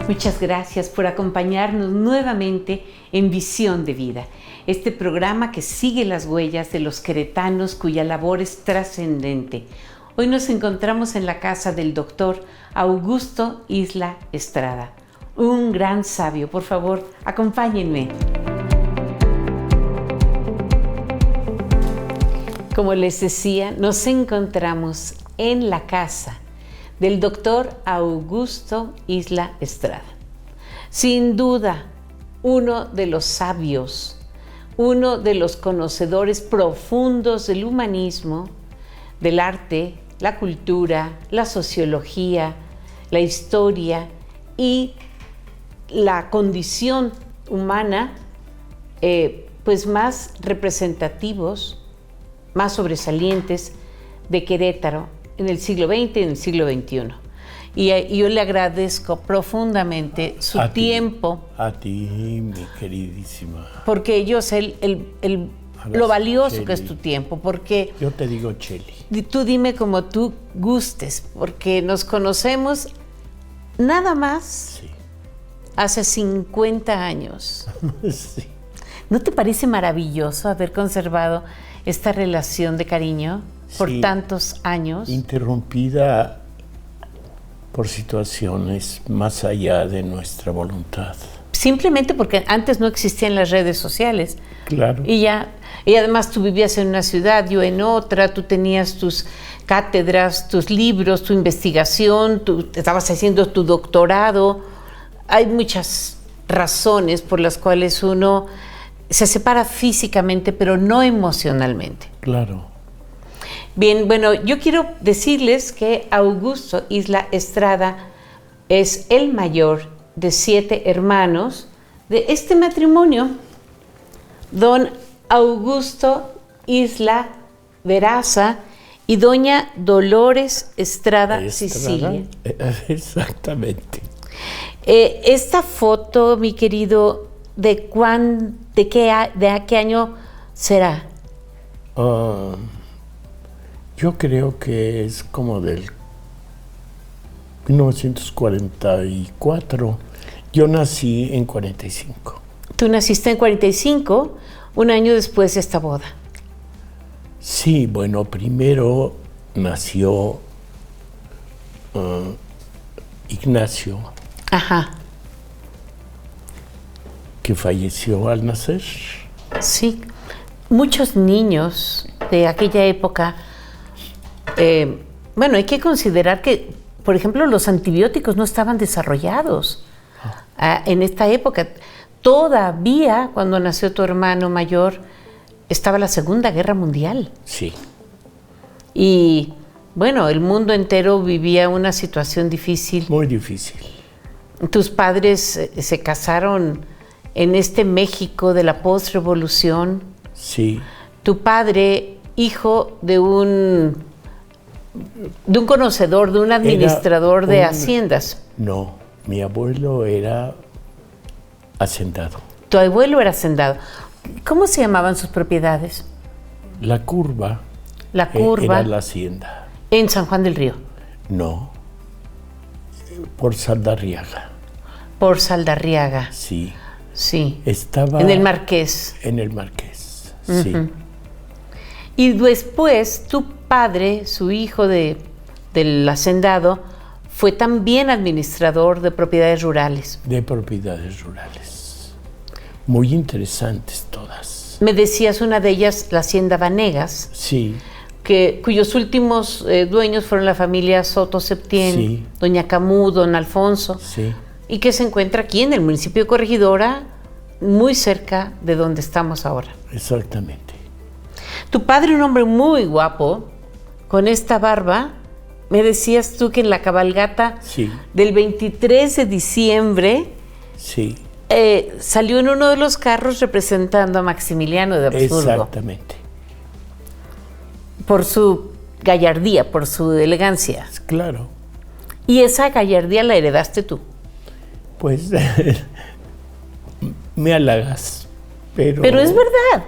Muchas gracias por acompañarnos nuevamente en Visión de Vida, este programa que sigue las huellas de los queretanos cuya labor es trascendente. Hoy nos encontramos en la casa del doctor Augusto Isla Estrada, un gran sabio. Por favor, acompáñenme. Como les decía, nos encontramos en la casa del doctor Augusto Isla Estrada. Sin duda, uno de los sabios, uno de los conocedores profundos del humanismo, del arte, la cultura, la sociología, la historia y la condición humana, pues más representativos, más sobresalientes de Querétaro en el siglo XX y en el siglo XXI. Y yo le agradezco profundamente su tiempo. A ti, mi queridísima. Porque yo sé lo valioso Cheli, que es tu tiempo, porque... Yo te digo Cheli. Tú dime como tú gustes, porque nos conocemos nada más hace 50 años. Sí. ¿No te parece maravilloso haber conservado esta relación de cariño por tantos años? Interrumpida por situaciones más allá de nuestra voluntad. Simplemente porque antes no existían las redes sociales. Claro. Y además tú vivías en una ciudad, yo en otra, tú tenías tus cátedras, tus libros, tu investigación, tú estabas haciendo tu doctorado. Hay muchas razones por las cuales uno se separa físicamente, pero no emocionalmente. Claro. Bien, bueno, yo quiero decirles que Augusto Isla Estrada es el mayor de 7 hermanos de este matrimonio. Don Augusto Isla Veraza y doña Dolores Estrada Sicilia. Exactamente. Esta foto, mi querido, ¿de qué año será? Yo creo que es como del 1944. Yo nací en 45. Tú naciste en 45, un año después de esta boda. Sí, bueno, primero nació Ignacio. Ajá. Que falleció al nacer. Sí, muchos niños de aquella época, bueno, hay que considerar que, por ejemplo, los antibióticos no estaban desarrollados en esta época. Todavía, cuando nació tu hermano mayor, estaba la Segunda Guerra Mundial. Sí. Y, bueno, el mundo entero vivía una situación difícil. Muy difícil. Tus padres se casaron en este México de la postrevolución. Sí. Tu padre, hijo de un conocedor, de un administrador de haciendas. No, mi abuelo era hacendado. Tu abuelo era hacendado. ¿Cómo se llamaban sus propiedades? La Curva. La Curva. Era la hacienda. ¿En San Juan del Río? No, por Saldarriaga. Por Saldarriaga. Sí. Sí. Estaba... En el Marqués. En el Marqués, sí. Y después tu padre, su hijo del hacendado, fue también administrador de propiedades rurales. De propiedades rurales. Muy interesantes todas. Me decías una de ellas, la hacienda Vanegas. Sí. Cuyos últimos dueños fueron la familia Soto Septién, sí. Doña Camú, Don Alfonso. Sí. Y que se encuentra aquí en el municipio de Corregidora, muy cerca de donde estamos ahora. Exactamente. Tu padre, un hombre muy guapo, con esta barba, me decías tú que en la cabalgata del 23 de diciembre salió en uno de los carros representando a Maximiliano de Habsburgo. Exactamente. Por su gallardía, por su elegancia. Claro. ¿Y esa gallardía la heredaste tú? Pues me halagas, pero es verdad.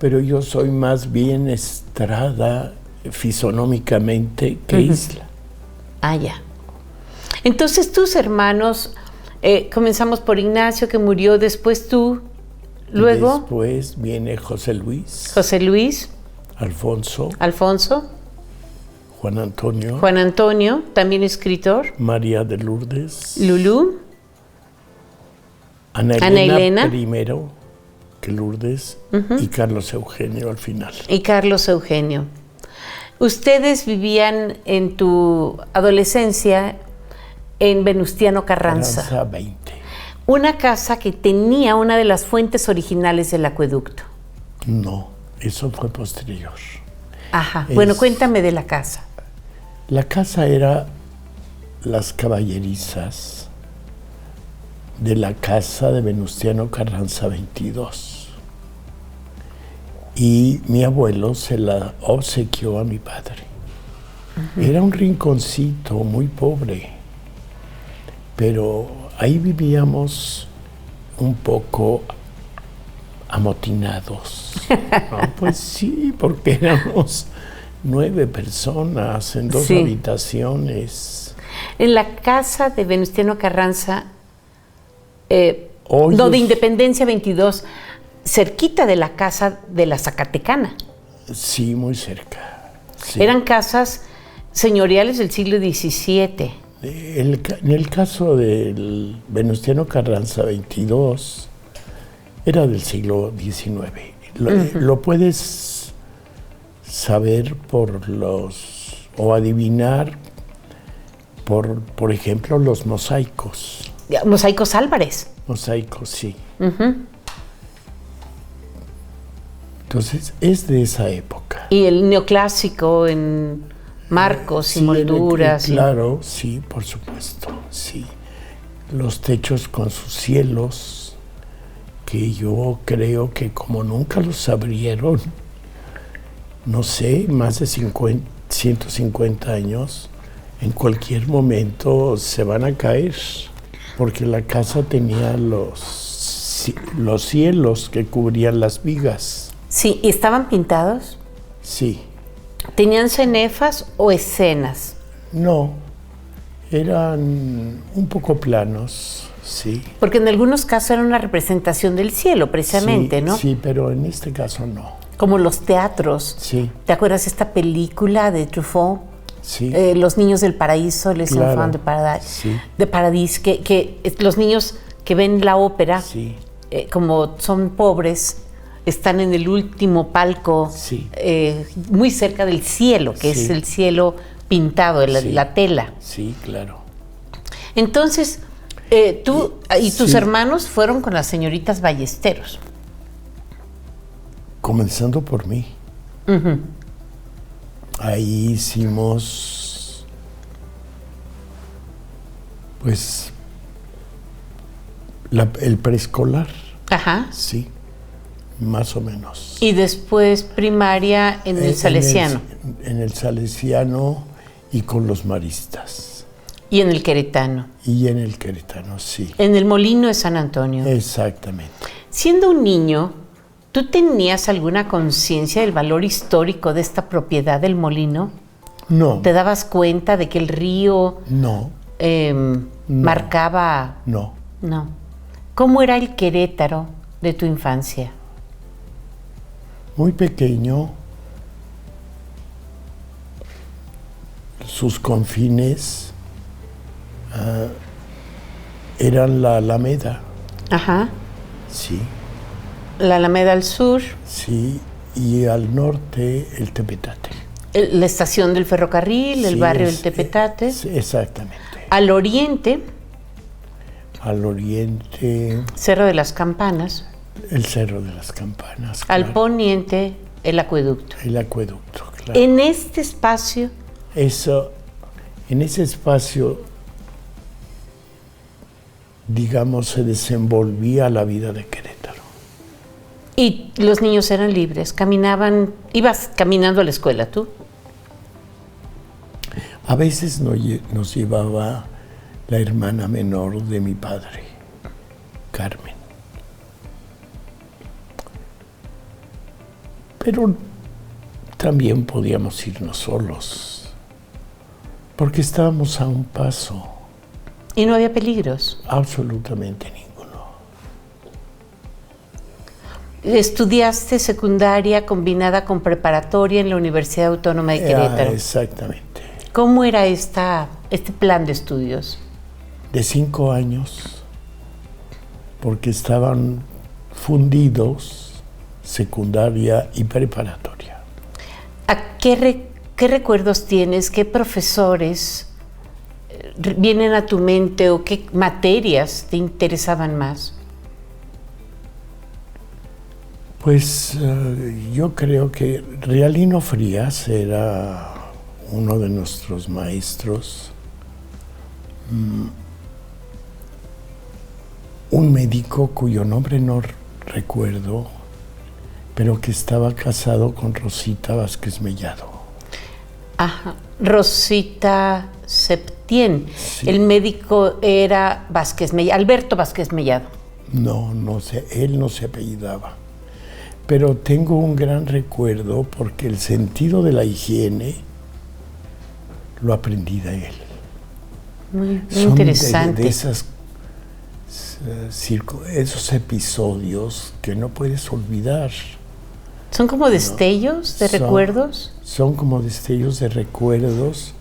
Pero yo soy más bien Estrada fisonómicamente que Isla. Ah, ya. Entonces tus hermanos, comenzamos por Ignacio, que murió, después tú, luego Después viene José Luis, José Luis, Alfonso, Juan Antonio, también escritor, María de Lourdes, Lulú, Ana Ana Elena Elena. primero que Lourdes y Carlos Eugenio al final. y Carlos Eugenio. Ustedes vivían en tu adolescencia en Venustiano Carranza, Carranza 20. una casa que tenía una de las fuentes originales del acueducto. No, eso fue posterior. Ajá. Es- Bueno, cuéntame de la casa. La casa era las caballerizas de la casa de Venustiano Carranza 22. Y mi abuelo se la obsequió a mi padre. Era un rinconcito muy pobre, pero ahí vivíamos un poco amotinados. No, pues sí, porque éramos 9 personas en 2 Sí. habitaciones. En la casa de Venustiano Carranza, Hoy no, de es- Independencia 22, cerquita de la casa de la Zacatecana. Sí, muy cerca. Sí. Eran casas señoriales del siglo XVII. En el caso del Venustiano Carranza 22, era del siglo XIX. Lo puedes saber o adivinar por ejemplo, los mosaicos. Mosaicos Álvarez. Mosaicos, sí. Entonces, es de esa época. Y el neoclásico en marcos y Sí, molduras. claro, sí, por supuesto, sí. Los techos con sus cielos, que yo creo que como nunca los abrieron, no sé, más de 150 años, en cualquier momento se van a caer, porque la casa tenía los cielos que cubrían las vigas. Sí, ¿y estaban pintados? Sí, ¿Tenían cenefas o escenas? no, eran un poco planos, sí. Porque en algunos casos era una representación del cielo, precisamente, Sí, ¿no? sí, pero en este caso no. Como los teatros. Sí, ¿Te acuerdas de esta película de Truffaut? sí, Los niños del paraíso, Les Claro, Enfants de Paradis, sí. de Paradis, que los niños que ven la ópera, sí, como son pobres, están en el último palco, Sí. muy cerca del cielo, que es Sí. el cielo pintado, Sí. la tela. sí, claro. Entonces, tú y tus Sí. hermanos fueron con las señoritas Ballesteros. Comenzando por mí. Ahí hicimos, pues, el preescolar, Ajá. sí, más o menos. Y después primaria en el Salesiano En el Salesiano y con los maristas. y en el Queretano. Y en el Queretano, sí. En el Molino de San Antonio. Exactamente. Siendo un niño, ¿tú tenías alguna conciencia del valor histórico de esta propiedad del molino? No, ¿Te dabas cuenta de que el río no, marcaba? no. No. ¿Cómo era el Querétaro de tu infancia? Muy pequeño, sus confines eran la Alameda, Ajá. sí, La Alameda al sur, sí, y al norte el Tepetate. la estación del ferrocarril, el Sí, barrio del Tepetate. sí, exactamente. Al oriente, Al oriente, Cerro de las Campanas. el Cerro de las Campanas. Al claro, poniente, el acueducto. el acueducto, claro. En este espacio, En ese espacio, digamos, se desenvolvía la vida de Querétaro. y los niños eran libres, caminaban, ibas caminando a la escuela tú. A veces nos llevaba la hermana menor de mi padre, Carmen. Pero también podíamos irnos solos, porque estábamos a un paso. ¿Y no había peligros? Absolutamente ninguno. Estudiaste secundaria combinada con preparatoria en la Universidad Autónoma de Querétaro. Exactamente. ¿Cómo era este plan de estudios? De 5 años, porque estaban fundidos secundaria y preparatoria. ¿A qué recuerdos tienes? ¿Qué profesores vienen a tu mente o qué materias te interesaban más? Pues yo creo que Realino Frías era uno de nuestros maestros, un médico cuyo nombre no recuerdo, pero que estaba casado con Rosita Vázquez Mellado. Ajá, Rosita Septién. Sí. El médico era Vázquez Mellado, Alberto Vázquez Mellado. No sé, él no se apellidaba. Pero tengo un gran recuerdo porque el sentido de la higiene lo aprendí de él. Muy interesante. De esos episodios que no puedes olvidar. ¿Son como destellos de recuerdos? Son como destellos de recuerdos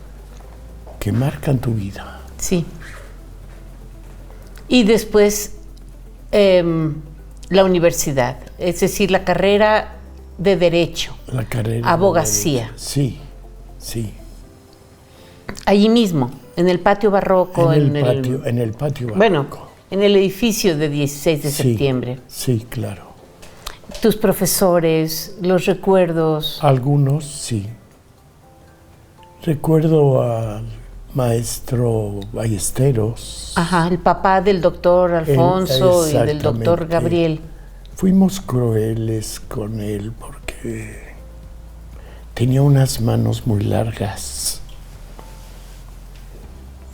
que marcan tu vida. Sí. Y después la universidad, es decir, la carrera de Derecho. La carrera. Abogacía. De Derecho. Sí. Allí mismo, en el patio barroco. En el patio barroco. Bueno, en el edificio de 16 de septiembre. Sí, claro. Tus profesores, los recuerdos. Algunos, sí. Recuerdo al maestro Ballesteros. Ajá, el papá del doctor Alfonso y del doctor Gabriel. Fuimos crueles con él porque tenía unas manos muy largas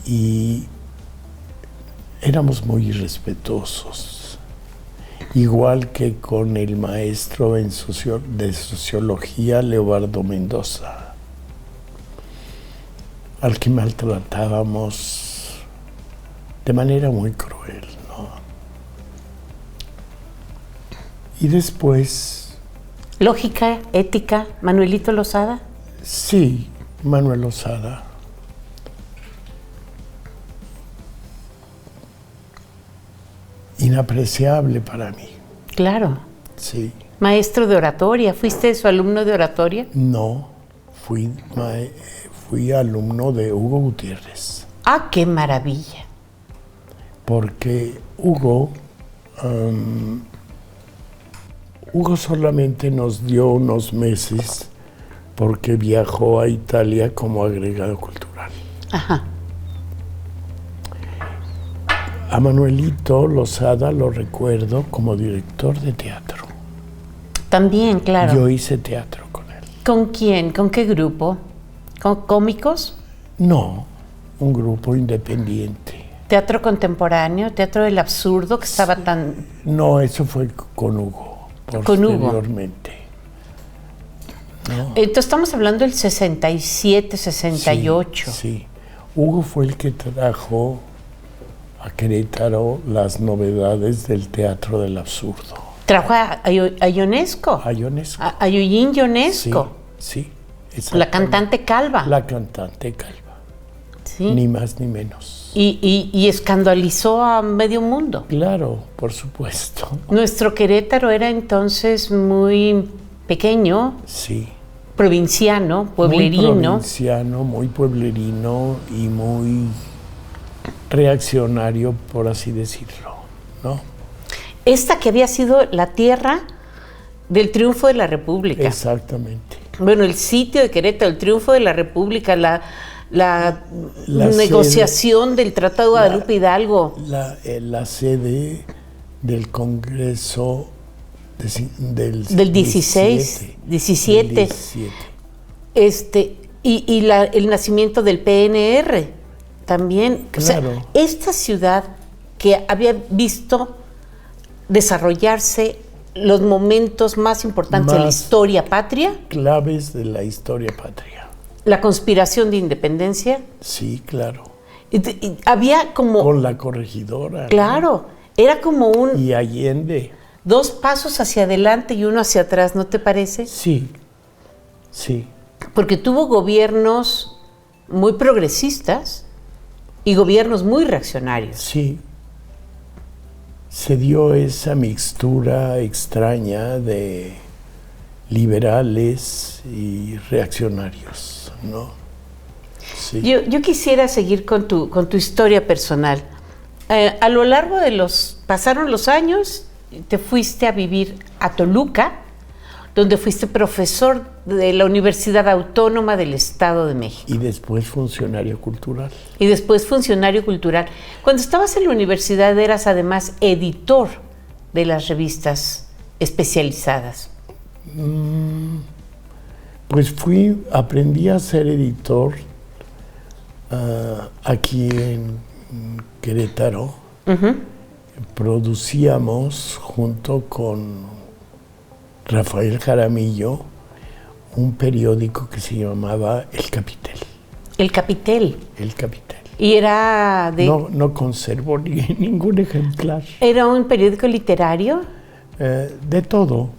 y éramos muy irrespetuosos. Igual que con el maestro de sociología, Leobardo Mendoza, al que maltratábamos de manera muy cruel, ¿no? Y después... ¿Lógica, ética, Manuelito Lozada? Sí, Manuel Lozada. Inapreciable para mí. Claro. Sí. Maestro de oratoria, ¿fuiste su alumno de oratoria? No, fui alumno de Hugo Gutiérrez. ¡Ah, qué maravilla! Porque Hugo solamente nos dio unos meses porque viajó a Italia como agregado cultural. Ajá. A Manuelito Lozada lo recuerdo como director de teatro. También, claro. Yo hice teatro con él. ¿Con quién? ¿Con qué grupo? ¿Con cómicos? No, un grupo independiente. ¿Teatro contemporáneo? ¿Teatro del absurdo que estaba tan...? No, eso fue con Hugo, posteriormente. ¿No? Entonces estamos hablando del 67, 68. Sí. Hugo fue el que trajo a Querétaro las novedades del teatro del absurdo. Trajo a Ionesco. A Ionesco. A Yuyín Ionesco. Sí. La cantante calva. La cantante calva. Sí. Ni más ni menos. Y escandalizó a medio mundo. Claro, por supuesto. Nuestro Querétaro era entonces muy pequeño. Sí. Provinciano, pueblerino. Muy provinciano, muy pueblerino y muy reaccionario, por así decirlo, ¿no? Esta que había sido la tierra del triunfo de la República. Exactamente. Bueno, el sitio de Querétaro, el triunfo de la República, la negociación del Tratado de Guadalupe Hidalgo. La sede del Congreso del 17. El nacimiento del PNR también. Claro. O sea, esta ciudad que había visto desarrollarse los momentos más importantes de la historia patria. Claves de la historia patria. La conspiración de independencia. Sí, claro. Y había como... Con la corregidora. Claro, ¿no? Era como un... Y Allende. 2 pasos hacia adelante y 1 hacia atrás, ¿no te parece? Sí, sí. Porque tuvo gobiernos muy progresistas y gobiernos muy reaccionarios. Sí. Se dio esa mixtura extraña de liberales y reaccionarios, ¿no? Sí. Yo quisiera seguir con tu historia personal. A lo largo de pasaron los años, te fuiste a vivir a Toluca, donde fuiste profesor de la Universidad Autónoma del Estado de México. Y después funcionario cultural. Y después funcionario cultural. Cuando estabas en la universidad eras además editor de las revistas especializadas. Pues aprendí a ser editor aquí en Querétaro. Producíamos junto con Rafael Jaramillo un periódico que se llamaba El Capitel. El Capitel. El Capitel. Y era de... No conservo ningún ejemplar. ¿Era un periódico literario? De todo,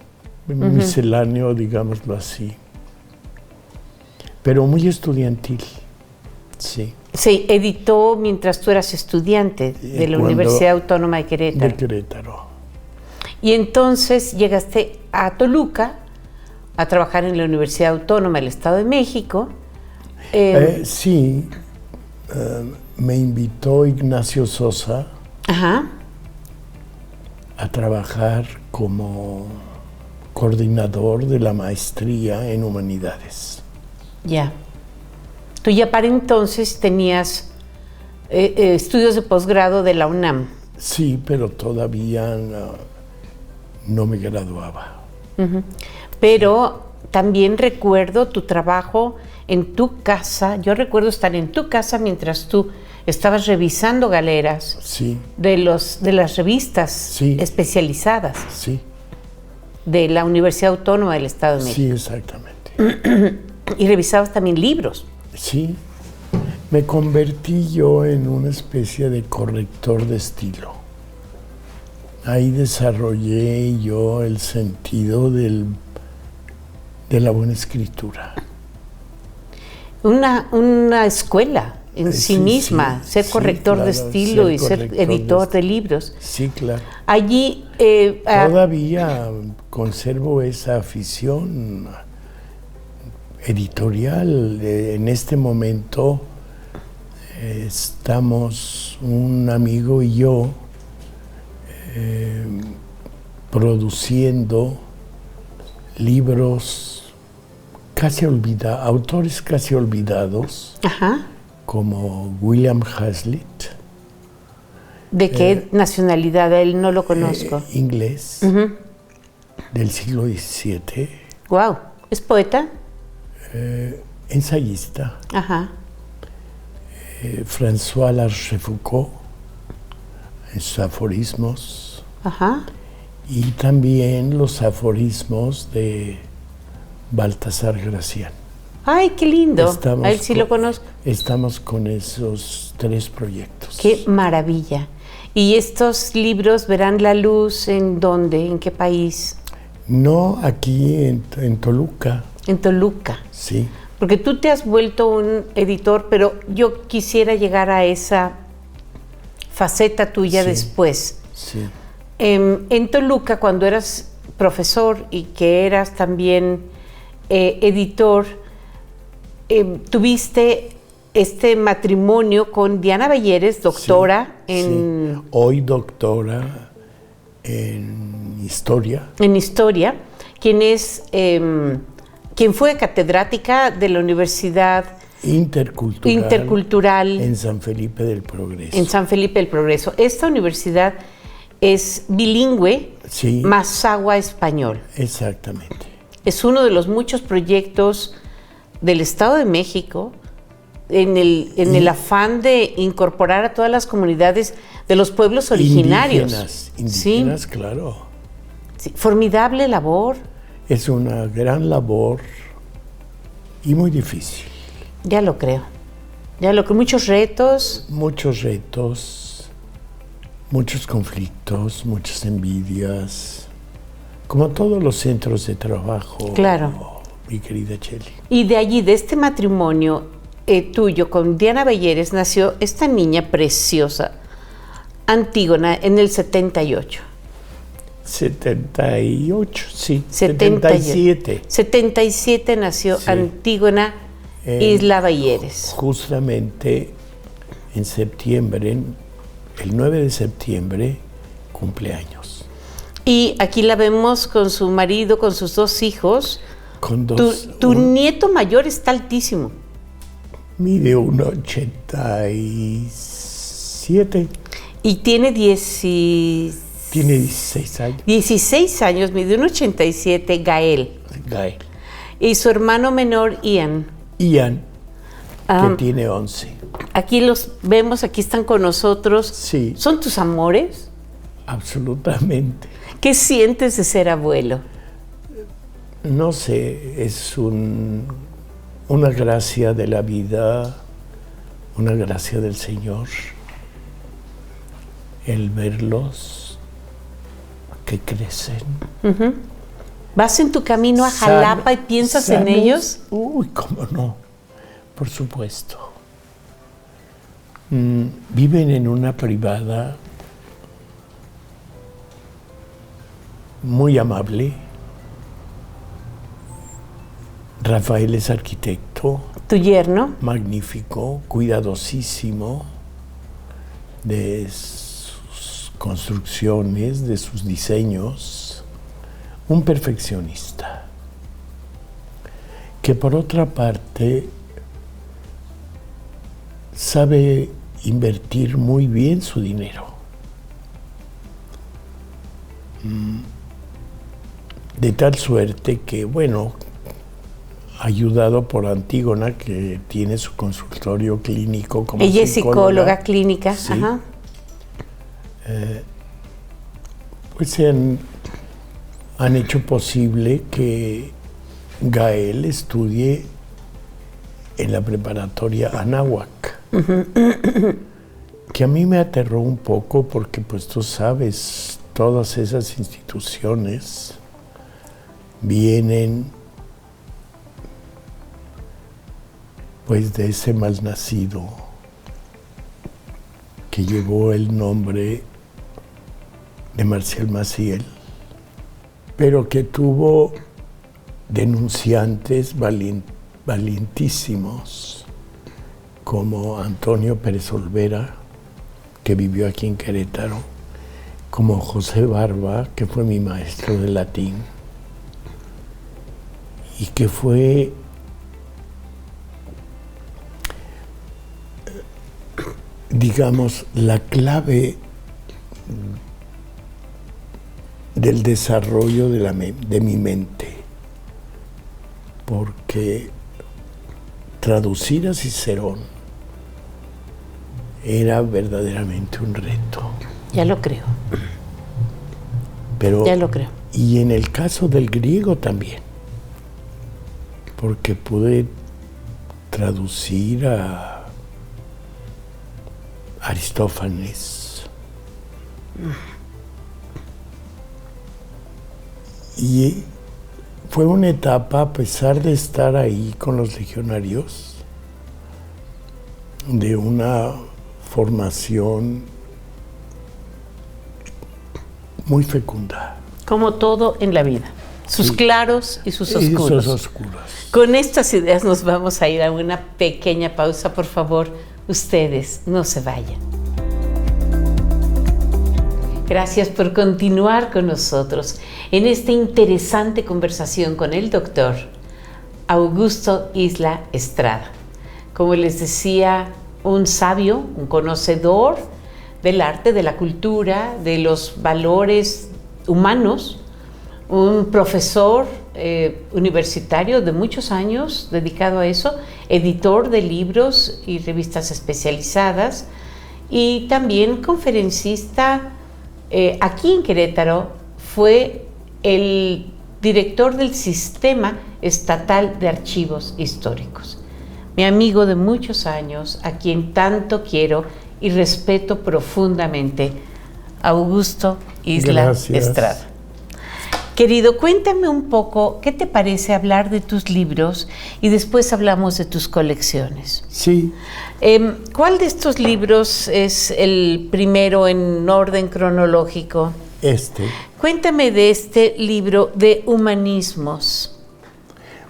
misceláneo, digámoslo así. Pero muy estudiantil, sí. Se editó mientras tú eras estudiante de la Universidad Autónoma de Querétaro. De Querétaro. Y entonces llegaste a Toluca a trabajar en la Universidad Autónoma del Estado de México. Sí, me invitó Ignacio Sosa a trabajar como coordinador de la maestría en Humanidades. Ya. Tú ya para entonces tenías estudios de posgrado de la UNAM. Sí, pero todavía no me graduaba. Pero también recuerdo tu trabajo en tu casa. Yo recuerdo estar en tu casa mientras tú estabas revisando galeras de las revistas especializadas de la Universidad Autónoma del Estado de México. Sí, exactamente. Y revisabas también libros. Sí, me convertí yo en una especie de corrector de estilo. Ahí desarrollé yo el sentido de la buena escritura. Una escuela en sí misma, ser corrector de estilo y ser editor de libros. Sí, claro. Allí... Todavía conservo esa afición editorial. En este momento estamos un amigo y yo produciendo libros autores casi olvidados, como William Hazlitt. ¿De qué nacionalidad? Él no lo conozco. Inglés, del siglo XVII. Wow, ¿es poeta? Ensayista. François La Rochefoucauld, en sus aforismos. Y también los aforismos de Baltasar Gracián. ¡Ay, qué lindo! A él sí lo conozco. Estamos con esos 3 proyectos. ¡Qué maravilla! ¿Y estos libros verán la luz en dónde? ¿En qué país? No, aquí en Toluca. En Toluca. Sí. Porque tú te has vuelto un editor, pero yo quisiera llegar a esa faceta tuya después. Sí. En Toluca, cuando eras profesor y que eras también editor, tuviste este matrimonio con Diana Balleres, doctora en... Hoy doctora en Historia. En Historia, quien fue catedrática de la Universidad Intercultural en San Felipe del Progreso. En San Felipe del Progreso. Esta universidad es bilingüe, Mazahua español. Exactamente. Es uno de los muchos proyectos del Estado de México en el afán de incorporar a todas las comunidades de los pueblos originarios. Indígenas, claro. Sí, formidable labor. Es una gran labor y muy difícil. Ya lo creo. Ya lo que muchos retos. Muchos retos, muchos conflictos, muchas envidias, como todos los centros de trabajo. Claro. Mi querida Cheli. Y de allí, de este matrimonio tuyo con Diana Balleres, nació esta niña preciosa, Antígona, en el 78. 78, sí. 77. 77 nació sí. Antígona Isla Balleres. Justamente en septiembre, el 9 de septiembre, cumpleaños. Y aquí la vemos con su marido, con sus 2 hijos. Con dos. Tu nieto mayor está altísimo. Mide 1,87. Y tiene 16 años. 16 años, mide 1,87, Gael. Y su hermano menor, Ian. Que tiene 11. Aquí los vemos, aquí están con nosotros. Sí. ¿Son tus amores? Absolutamente. ¿Qué sientes de ser abuelo? No sé, es una gracia de la vida, una gracia del Señor, el verlos que crecen. Uh-huh. ¿Vas en tu camino a Jalapa y piensas en ellos? Uy, cómo no, por supuesto. Viven en una privada muy amable. Rafael es arquitecto. ¿Tu yerno? Magnífico, cuidadosísimo de sus construcciones, de sus diseños. Un perfeccionista. Que por otra parte sabe invertir muy bien su dinero. De tal suerte que, bueno, ayudado por Antígona, que tiene su consultorio clínico como ella es psicóloga clínica. Sí. Ajá. Pues han hecho posible que Gael estudie en la preparatoria Anáhuac, que a mí me aterró un poco porque, pues tú sabes, todas esas instituciones vienen pues de ese malnacido que llevó el nombre de Marcial Maciel, pero que tuvo denunciantes valientísimos como Antonio Pérez Olvera, que vivió aquí en Querétaro, como José Barba, que fue mi maestro de latín, y que fue digamos, la clave del desarrollo de mi mente, porque traducir a Cicerón era verdaderamente un reto. Ya lo creo. Pero, ya lo creo. Y en el caso del griego también, porque pude traducir a Aristófanes. Y fue una etapa, a pesar de estar ahí con los legionarios, de una formación muy fecunda. Como todo en la vida, sus claros y sus oscuros. Y sus oscuros. Con estas ideas nos vamos a ir a una pequeña pausa, por favor. Ustedes no se vayan. Gracias por continuar con nosotros en esta interesante conversación con el doctor Augusto Isla Estrada. Como les decía, un sabio, un conocedor del arte, de la cultura, de los valores humanos, un profesor universitario de muchos años dedicado a eso, editor de libros y revistas especializadas y también conferencista aquí en Querétaro. Fue el director del Sistema Estatal de Archivos Históricos. mi amigo de muchos años, a quien tanto quiero y respeto profundamente, Augusto Isla Gracias. Estrada. Querido, cuéntame un poco, ¿qué te parece hablar de tus libros y después hablamos de tus colecciones? Sí. ¿Cuál de estos libros es el primero en orden cronológico? Cuéntame de este libro de humanismos.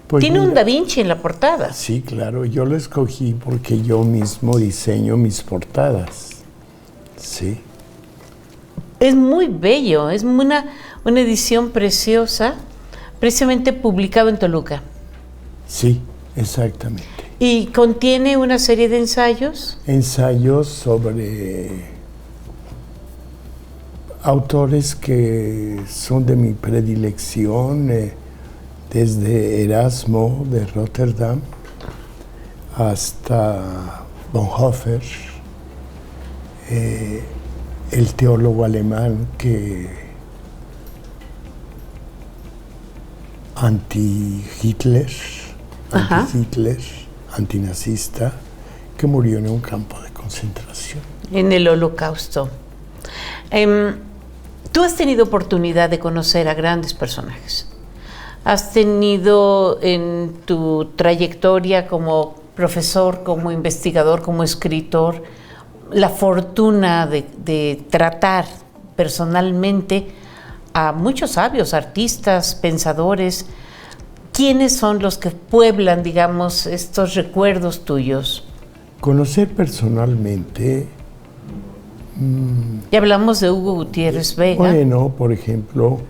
Pues Tiene mira, un Da Vinci en la portada. Sí, claro, yo lo escogí porque yo mismo diseño mis portadas. Sí. Es muy bello, es una edición preciosa, precisamente publicado en Toluca. Sí, exactamente. ¿Y contiene una serie de ensayos? Ensayos sobre autores que son de mi predilección, desde Erasmo de Rotterdam hasta Bonhoeffer, el teólogo alemán que anti-Hitler, antinazista, que murió en un campo de concentración. En el Holocausto. Tú has tenido oportunidad de conocer a grandes personajes. Has tenido en tu trayectoria como profesor, como investigador, como escritor, la fortuna de tratar personalmente a muchos sabios, artistas, pensadores. ¿Quiénes son los que pueblan, digamos, estos recuerdos tuyos? Conocer personalmente... Ya hablamos de Hugo Gutiérrez Vega. Bueno, por ejemplo,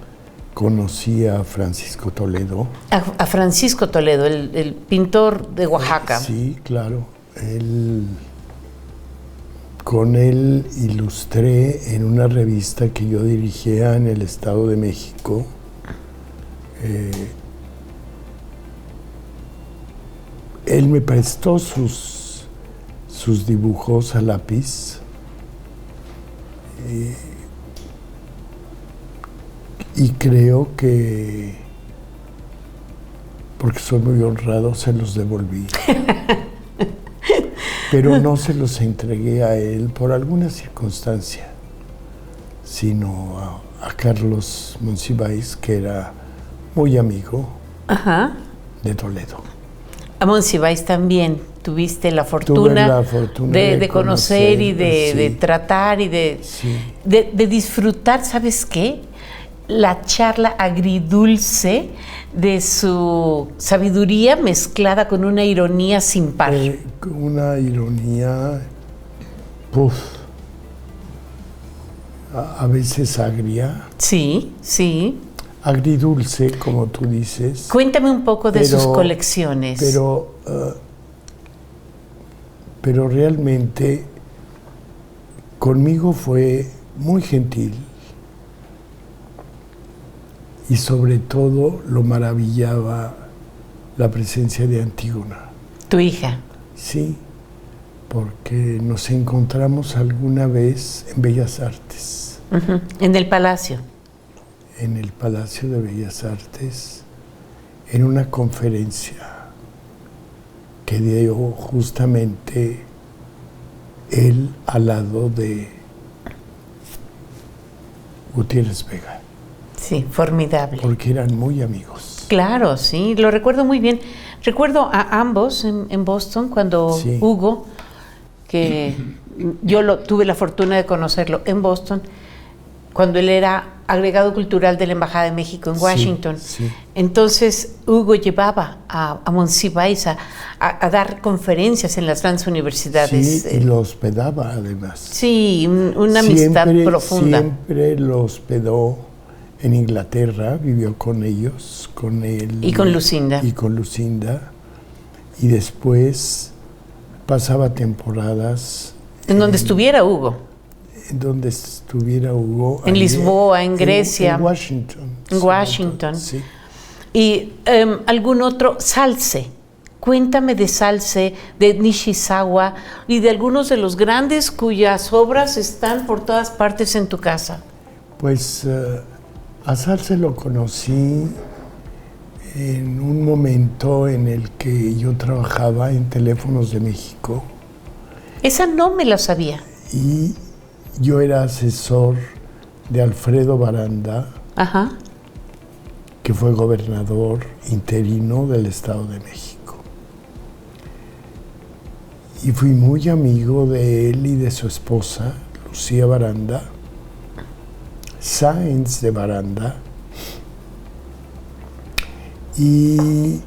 conocí a Francisco Toledo. A Francisco Toledo, el pintor de Oaxaca. Sí, claro. Con él ilustré en una revista que yo dirigía en el Estado de México. Él me prestó sus dibujos a lápiz. Y creo que, porque soy muy honrado, se los devolví. Pero no se los entregué a él por alguna circunstancia, sino a Carlos Monsiváis, que era muy amigo de Toledo. A Monsiváis también tuviste la fortuna, de conocer y de tratar y de disfrutar, ¿sabes qué? La charla agridulce de su sabiduría mezclada con una ironía sin par. Una ironía, a veces agria. Sí, sí. Agridulce, como tú dices. Cuéntame un poco de sus colecciones. Pero realmente conmigo fue muy gentil. Y sobre todo lo maravillaba la presencia de Antígona. ¿Tu hija? Sí, porque nos encontramos alguna vez en Bellas Artes. En el Palacio. En el Palacio de Bellas Artes, en una conferencia que dio justamente él al lado de Gutiérrez Vega. Sí, formidable. Porque eran muy amigos. Claro, sí, lo recuerdo muy bien. Recuerdo a ambos en Boston cuando Hugo, que yo tuve la fortuna de conocerlo en Boston, cuando él era agregado cultural de la Embajada de México en Washington. Sí. Entonces Hugo llevaba a Monsiváis a dar conferencias en las grandes universidades. Sí, y lo hospedaba además. Sí, una amistad profunda. Siempre lo hospedó en Inglaterra, vivió con ellos, con él. Y con Lucinda. Y con Lucinda. Y después pasaba temporadas. En donde estuviera Hugo. En donde estuviera Hugo. En Lisboa, en Grecia. En Washington. En Washington. Sí. Y algún otro, Salce. Cuéntame de Salce, de Nishizawa y de algunos de los grandes cuyas obras están por todas partes en tu casa. Pues a Salce lo conocí en un momento en el que yo trabajaba en Teléfonos de México. Esa no me la sabía. Y yo era asesor de Alfredo Baranda, Ajá. que fue gobernador interino del Estado de México. Y fui muy amigo de él y de su esposa, Lucía Baranda, Sáenz de Baranda, y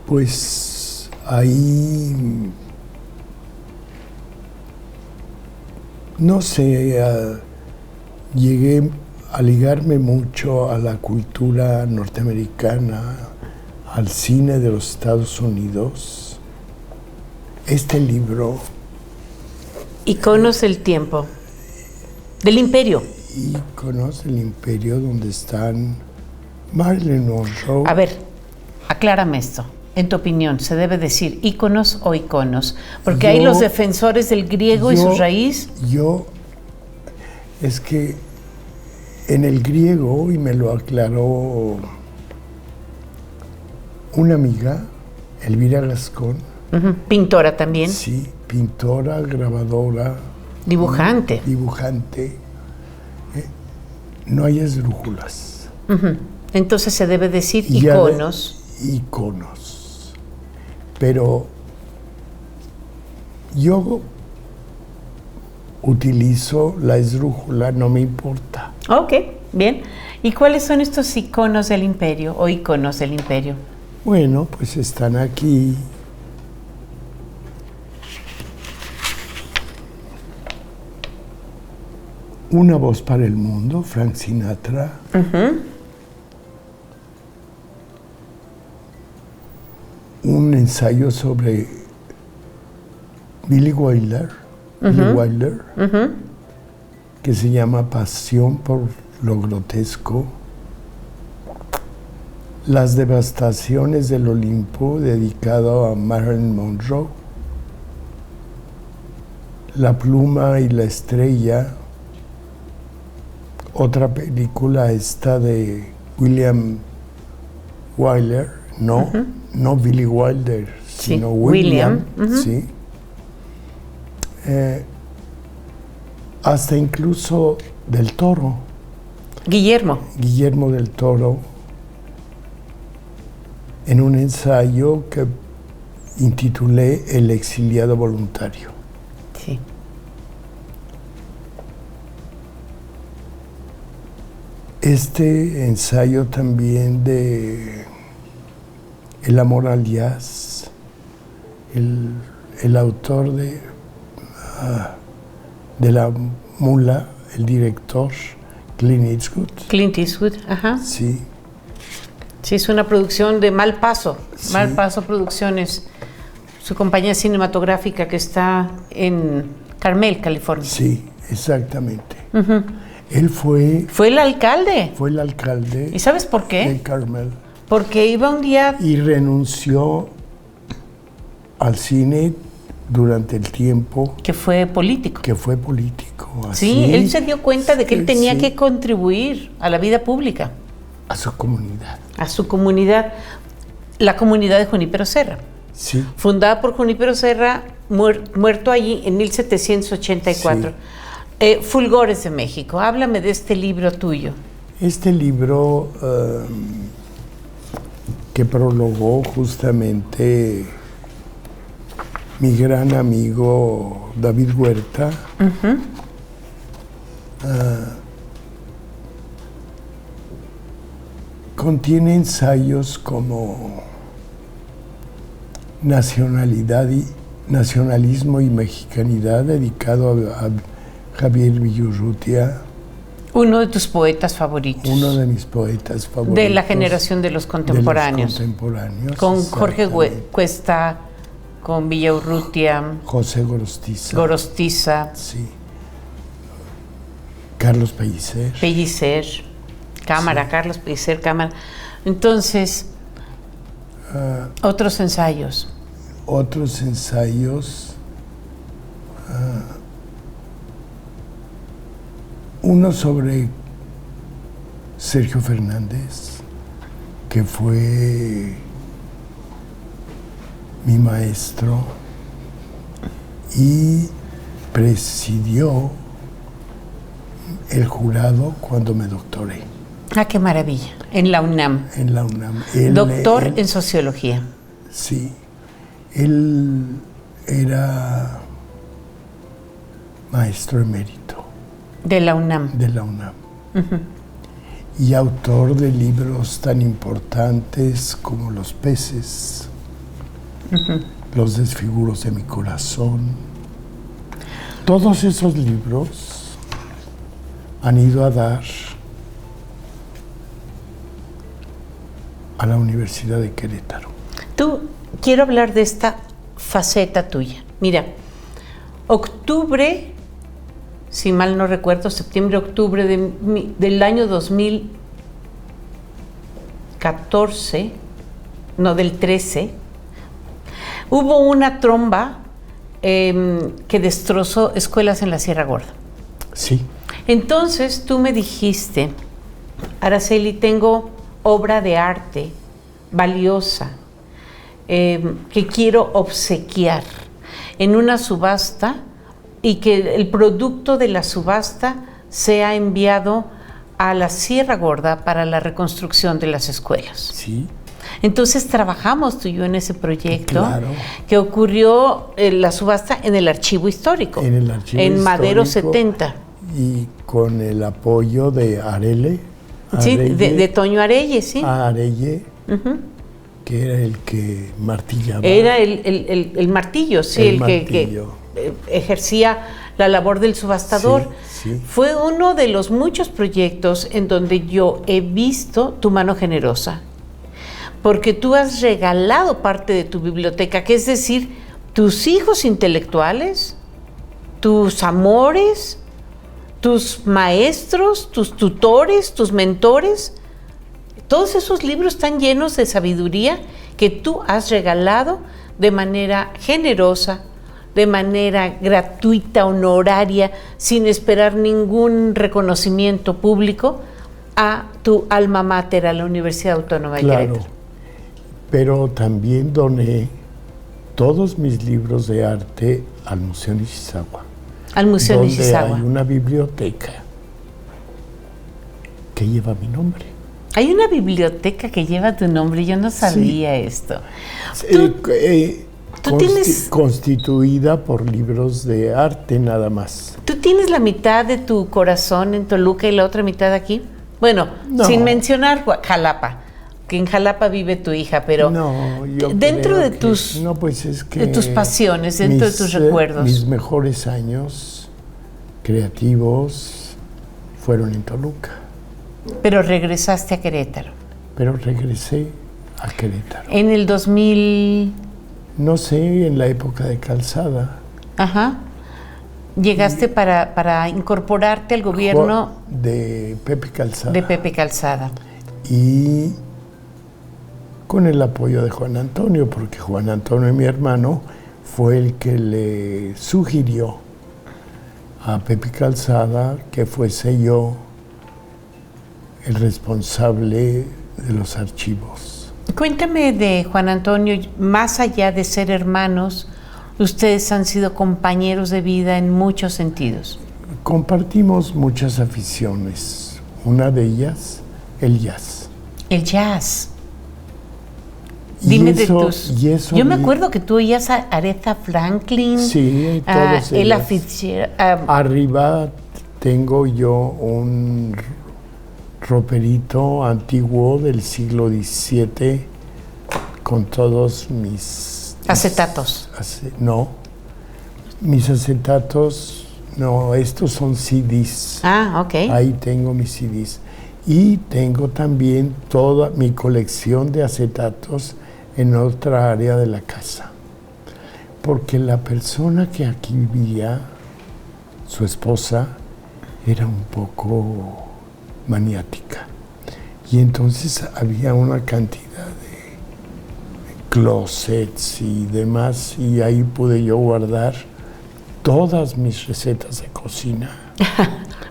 pues ahí, no sé, llegué a ligarme mucho a la cultura norteamericana, al cine de los Estados Unidos. Este libro... Iconos del tiempo, del imperio. Iconos del imperio, donde están Marilyn Monroe. A ver, aclárame esto. En tu opinión, ¿se debe decir íconos o iconos? Porque hay los defensores del griego y su raíz. Es que en el griego, y me lo aclaró una amiga, Elvira Gascón. Pintora también. Sí, pintora, grabadora. Dibujante. No hay esdrújulas. Entonces se debe decir iconos. Iconos. Pero yo utilizo la esdrújula, no me importa. Ok, bien. ¿Y cuáles son estos iconos del imperio o iconos del imperio? Bueno, pues están aquí. Una voz para el mundo, Frank Sinatra. Un ensayo sobre Billy Wilder, que se llama Pasión por lo grotesco. Las devastaciones del Olimpo, dedicado a Marilyn Monroe. La pluma y la estrella. Otra película esta de William Wyler, no Billy Wilder, sino William. Sí. Hasta incluso del Toro. Guillermo del Toro, en un ensayo que intitulé El exiliado voluntario. Sí. Este ensayo también de El amor al jazz, el autor de La mula, el director, Clint Eastwood. Clint Eastwood, ajá. Sí. Sí, es una producción de Malpaso. Sí. Malpaso Producciones, su compañía cinematográfica que está en Carmel, California. Sí, exactamente. Él fue el alcalde. Fue el alcalde. ¿Y sabes por qué? De Carmel. Porque iba un día... Y renunció al cine durante el tiempo... Que fue político. Así, sí, él se dio cuenta de que él tenía que contribuir a la vida pública. A su comunidad. A su comunidad. La comunidad de Junípero Serra. Sí. Fundada por Junípero Serra, muerto allí en 1784. Sí. Fulgores de México. Háblame de este libro tuyo. Este libro que prologó justamente mi gran amigo David Huerta, contiene ensayos como nacionalismo y mexicanidad, dedicado a Javier Villurrutia. Uno de tus poetas favoritos. Uno de mis poetas favoritos. De la generación de los contemporáneos. Con Jorge Cuesta, con Villaurrutia. José Gorostiza. Sí. Carlos Pellicer. Cámara, sí. Carlos Pellicer, cámara. Entonces, otros ensayos. Uno sobre Sergio Fernández, que fue mi maestro y presidió el jurado cuando me doctoré. Ah, qué maravilla. En la UNAM. En la UNAM. Doctor en sociología. Sí. Él era maestro emérito. De la UNAM. De la UNAM. Y autor de libros tan importantes como Los peces, Los desfiguros de mi corazón. Todos esos libros han ido a dar a la Universidad de Querétaro. Quiero hablar de esta faceta tuya. Mira, octubre, si mal no recuerdo, septiembre-octubre del año 2014, no, del 13, hubo una tromba que destrozó escuelas en la Sierra Gorda. Sí. Entonces tú me dijiste, Araceli, tengo obra de arte valiosa que quiero obsequiar en una subasta y que el producto de la subasta sea enviado a la Sierra Gorda para la reconstrucción de las escuelas. Sí. Entonces trabajamos tú y yo en ese proyecto, claro, que ocurrió la subasta en el archivo histórico, en Madero 70. Y con el apoyo de Arelle. Sí, de Toño Arelle, sí. Arelle, que era el que martillaba. Era el martillo, sí, el que ejercía la labor del subastador. Sí, sí. Fue uno de los muchos proyectos en donde yo he visto tu mano generosa, porque tú has regalado parte de tu biblioteca, que es decir, tus hijos intelectuales, tus amores, tus maestros, tus tutores, tus mentores. Todos esos libros están llenos de sabiduría que tú has regalado de manera generosa, de manera gratuita, honoraria, sin esperar ningún reconocimiento público a tu alma mater, a la Universidad Autónoma de Querétaro. Pero también doné todos mis libros de arte al Museo Nishizawa. Al Museo Nishizawa. Donde hay una biblioteca que lleva mi nombre. Hay una biblioteca que lleva tu nombre, yo no sabía esto. ¿Tú tienes constituida por libros de arte nada más. ¿Tú tienes la mitad de tu corazón en Toluca y la otra mitad aquí? Bueno, no, sin mencionar Jalapa, que en Jalapa vive tu hija, pero no, yo dentro de tus no, pues es que de tus pasiones, dentro de tus recuerdos. Mis mejores años creativos fueron en Toluca. Pero regresaste a Querétaro. Pero regresé a Querétaro. En el 2000... No sé, en la época de Calzada. Ajá. Llegaste para incorporarte al gobierno... De Pepe Calzada. De Pepe Calzada. Y con el apoyo de Juan Antonio, porque Juan Antonio, mi hermano, fue el que le sugirió a Pepe Calzada que fuese yo el responsable de los archivos. Cuéntame de Juan Antonio, más allá de ser hermanos, ustedes han sido compañeros de vida en muchos sentidos. Compartimos muchas aficiones, una de ellas, el jazz. El jazz. Dime de tus... Yo me acuerdo que tú oías a Aretha Franklin, sí, todos Ella Fitzgerald. Arriba tengo yo un roperito antiguo del siglo XVII con todos mis... acetatos. No, mis acetatos, no, estos son CDs. Ah, ok. Ahí tengo mis CDs. Y tengo también toda mi colección de acetatos en otra área de la casa. Porque la persona que aquí vivía, su esposa, era un poco maniática. Y entonces había una cantidad de closets y demás, y ahí pude yo guardar todas mis recetas de cocina.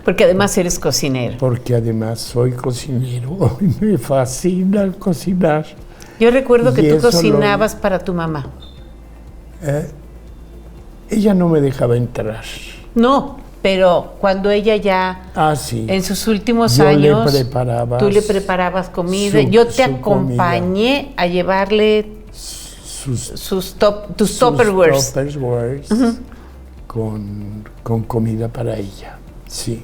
Porque además eres cocinero. Porque además soy cocinero y me fascina cocinar. Yo recuerdo que tú cocinabas para tu mamá. Ella no me dejaba entrar. No, pero cuando ella ya, sí. En sus últimos Yo años, tú le preparabas comida. Yo te acompañé a llevarle tus Tupperwares. Con comida para ella, sí.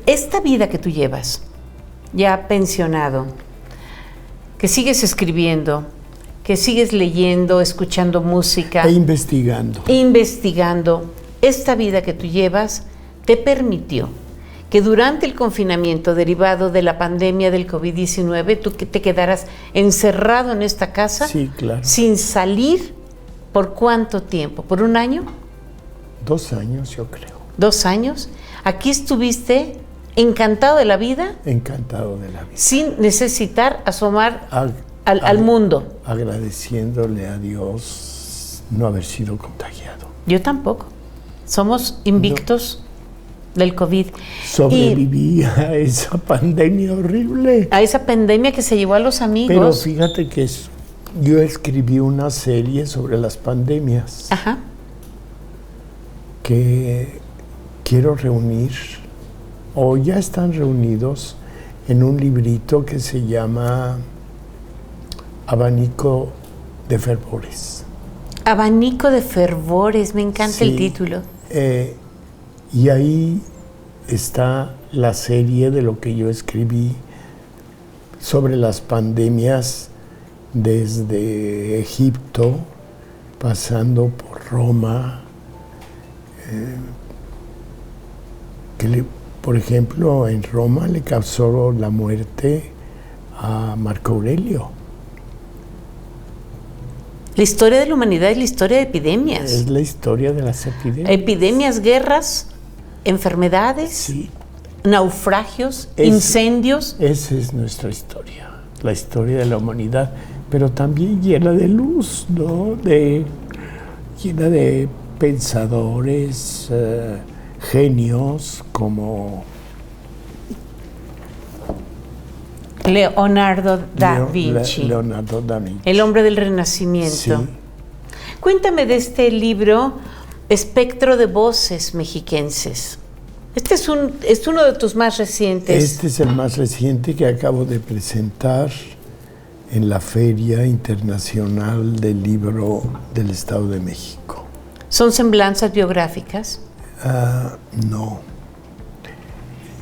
Esta vida que tú llevas, ya pensionado, que sigues escribiendo, que sigues leyendo, escuchando música. E investigando. Esta vida que tú llevas te permitió que durante el confinamiento derivado de la pandemia del COVID-19 tú te quedaras encerrado en esta casa, sí, claro, sin salir. ¿Por cuánto tiempo? ¿Por un año? 2 años, yo creo. 2 años. Aquí estuviste encantado de la vida. Encantado de la vida. Sin necesitar asomar al mundo. Agradeciéndole a Dios no haber sido contagiado. Yo tampoco. Somos invictos del COVID. Sobreviví a esa pandemia horrible. A esa pandemia que se llevó a los amigos. Pero fíjate que yo escribí una serie sobre las pandemias. Ajá. Que quiero reunir, o ya están reunidos, en un librito que se llama Abanico de Fervores. Abanico de Fervores, me encanta, sí, el título. Y ahí está la serie de lo que yo escribí sobre las pandemias desde Egipto, pasando por Roma, por ejemplo, en Roma le causó la muerte a Marco Aurelio. La historia de la humanidad es la historia de epidemias. Es la historia de las epidemias. Epidemias, guerras, enfermedades, sí, naufragios, incendios. Esa es nuestra historia, la historia de la humanidad, pero también llena de luz, ¿no? Llena de pensadores, genios como Leonardo da Vinci. Leonardo da Vinci. El hombre del Renacimiento. Sí. Cuéntame de este libro, Espectro de Voces Mexiquenses. Este es uno de tus más recientes. Este es el más reciente que acabo de presentar en la Feria Internacional del Libro del Estado de México. ¿Son semblanzas biográficas? No.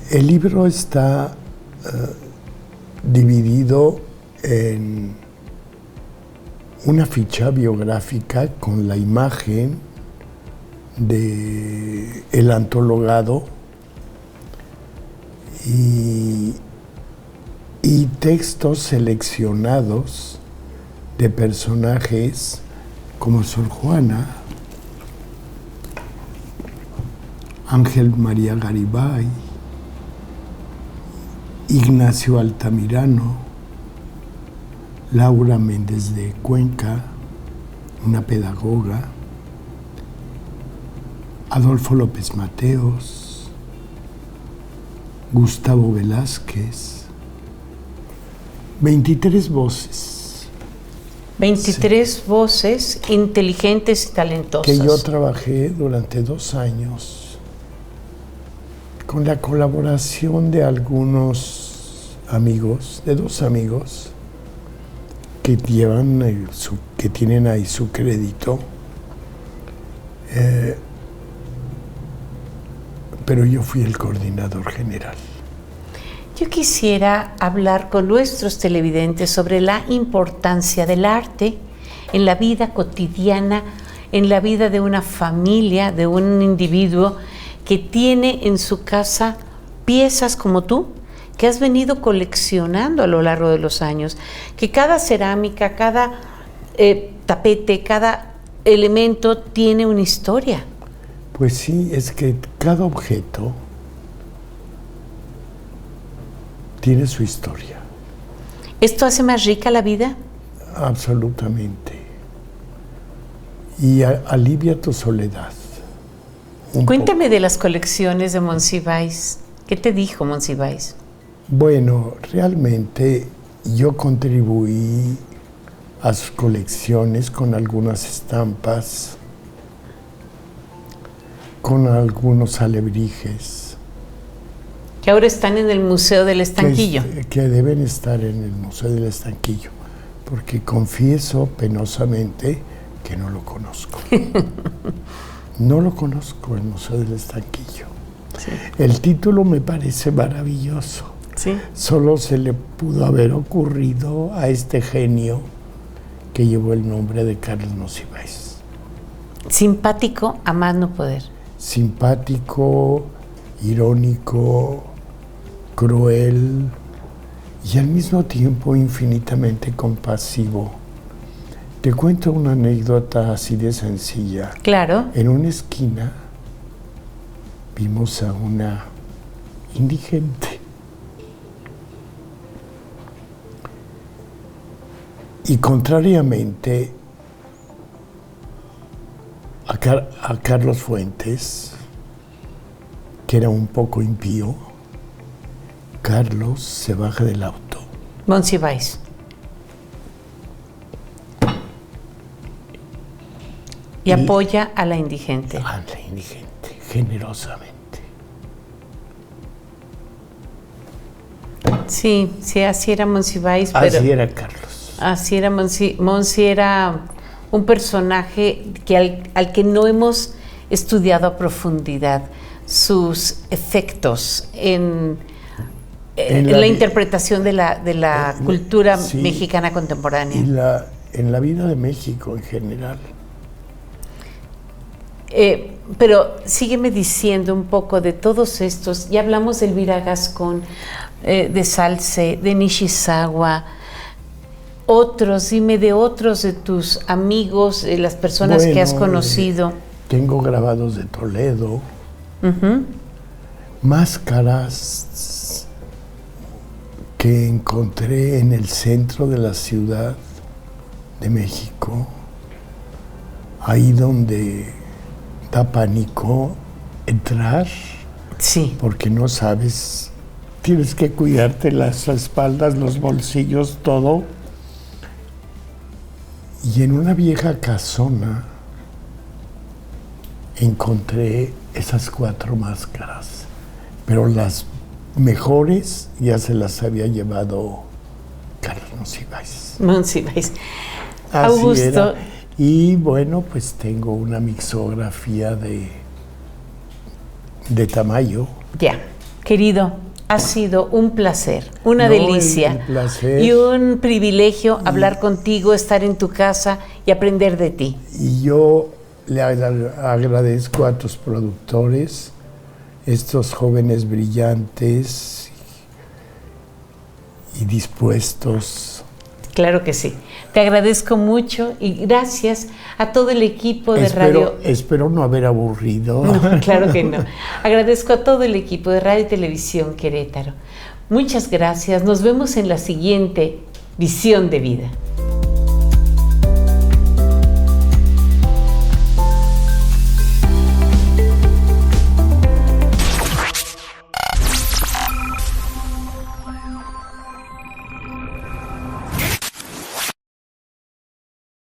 El libro está dividido en una ficha biográfica con la imagen de el antologado y textos seleccionados de personajes como Sor Juana, Ángel María Garibay, Ignacio Altamirano, Laura Méndez de Cuenca, una pedagoga, Adolfo López Mateos, Gustavo Velázquez, 23 voces. 23 sí. Voces inteligentes y talentosas. Que yo trabajé durante 2 años con la colaboración de algunos amigos, de 2 amigos que que tienen ahí su crédito. Pero yo fui el coordinador general. Yo quisiera hablar con nuestros televidentes sobre la importancia del arte en la vida cotidiana, en la vida de una familia, de un individuo que tiene en su casa piezas como tú, que has venido coleccionando a lo largo de los años, que cada cerámica, cada tapete, cada elemento tiene una historia. Pues sí, es que cada objeto tiene su historia. ¿Esto hace más rica la vida? Absolutamente. y alivia tu soledad. Cuéntame de las colecciones de Monsiváis. ¿Qué te dijo Monsiváis? Bueno, realmente yo contribuí a sus colecciones con algunas estampas, con algunos alebrijes. Que ahora están en el Museo del Estanquillo. Que deben estar en el Museo del Estanquillo, porque confieso penosamente que no lo conozco. No lo conozco, el Museo del Estanquillo. Sí. El título me parece maravilloso. Sí. Solo se le pudo haber ocurrido a este genio que llevó el nombre de Carlos Monsiváis. Simpático a más no poder. Simpático, irónico, cruel y al mismo tiempo infinitamente compasivo. Te cuento una anécdota así de sencilla. Claro. En una esquina vimos a una indigente. Y contrariamente a Carlos Fuentes, que era un poco impío, Carlos se baja del auto. Monsiváis. Y apoya a la indigente. A la indigente, generosamente. Sí, sí, así era Monsiváis. Así era Carlos. Así era Monsi era un personaje al que no hemos estudiado a profundidad sus efectos en la interpretación de la cultura mexicana contemporánea. Y en la vida de México en general. Pero sígueme diciendo un poco de todos estos. Ya hablamos de Elvira Gascón, de Salce, de Nishizawa. Dime de otros de tus amigos, de las personas que has conocido. Tengo grabados de Toledo, máscaras que encontré en el centro de la Ciudad de México, ahí donde da pánico entrar, sí, porque no sabes, tienes que cuidarte las espaldas, los bolsillos, todo. Y en una vieja casona encontré esas 4 máscaras, pero las mejores ya se las había llevado Carlos Monsiváis. Monsiváis. Así Augusto. Era. Y bueno, pues tengo una mixografía de Tamayo. Ya, querido, ha sido un placer, una delicia, un placer. Y un privilegio hablar contigo, estar en tu casa y aprender de ti. Y yo le agradezco a tus productores, estos jóvenes brillantes y dispuestos. Claro que sí. Te agradezco mucho y gracias a todo el equipo de radio. Espero no haber aburrido. No, claro que no. Agradezco a todo el equipo de Radio y Televisión Querétaro. Muchas gracias. Nos vemos en la siguiente Visión de Vida.